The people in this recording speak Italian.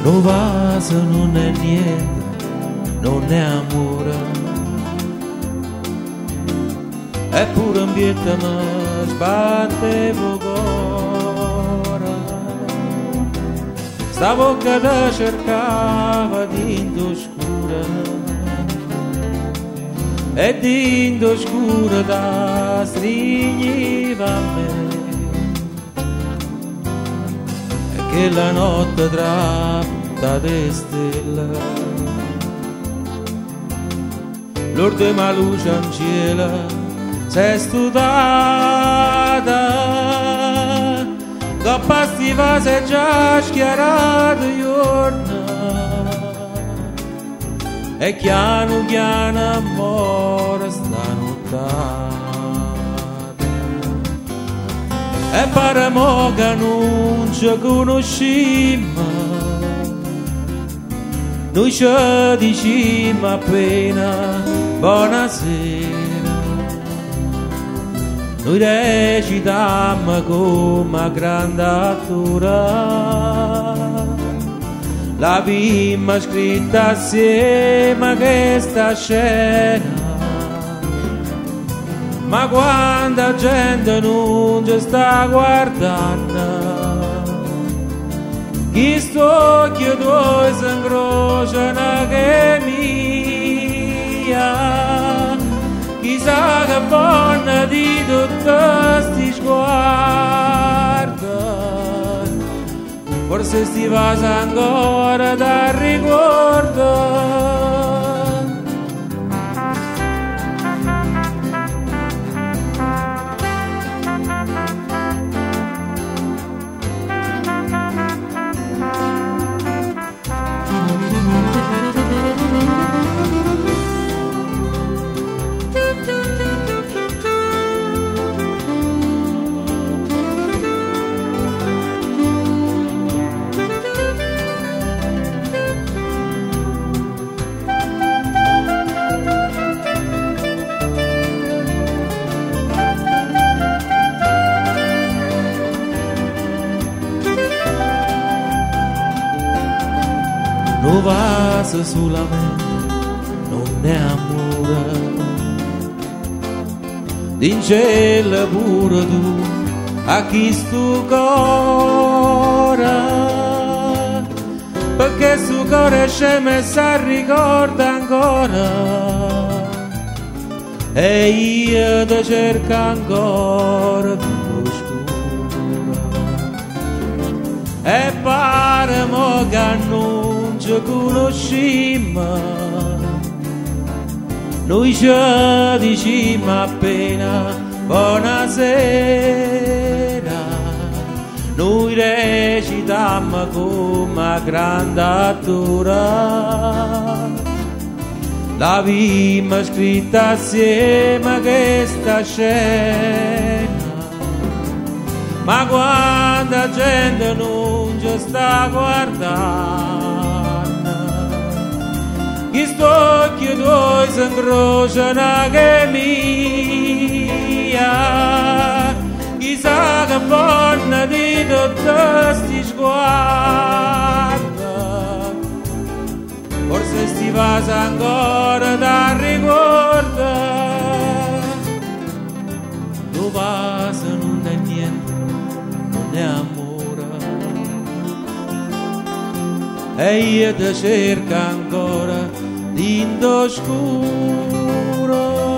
non vaso non è niente, non è amore, eppure ambiente mi sbattevo cuore, sta bocca da cercava dinto scura e dinto scura da stringiva a me. Che la notte tratta di stelle, l'ultima luce in cielo s'è studata, coppa stiva s'è già schiarata giorno, e piano piano amore stanottata. E paremo che non ci conosciamo, noi ci diciamo appena buonasera, noi recitiamo come grande attura, l'abbiamo scritta assieme questa scena. Ma quando la gente non ci sta guardando, chi sto occhio tuoi si incrociano che mia, chissà che buona di tutti sti sguardi, forse sti vasi ancora da ricordo. Non vaso solamente, non è amore, in cielo pure tu a chi sto cuore, perché sto cuore scemo e si ricorda ancora, e io ti cerco ancora più scura, e pare mo che non ci conosciamo, noi ci diciamo appena buonasera, noi recitiamo come grande attura, l'abbiamo scritta assieme questa scena, ma quando la gente non ci sta guardando, chi sto occhio tuoi si incrociano che mia, chissà che buona di tutti sti sguardi, forse sti vasi ancora da ricordo. Lo vaso non è niente, non è amore, e io ti cerco ancora d'indo scuro.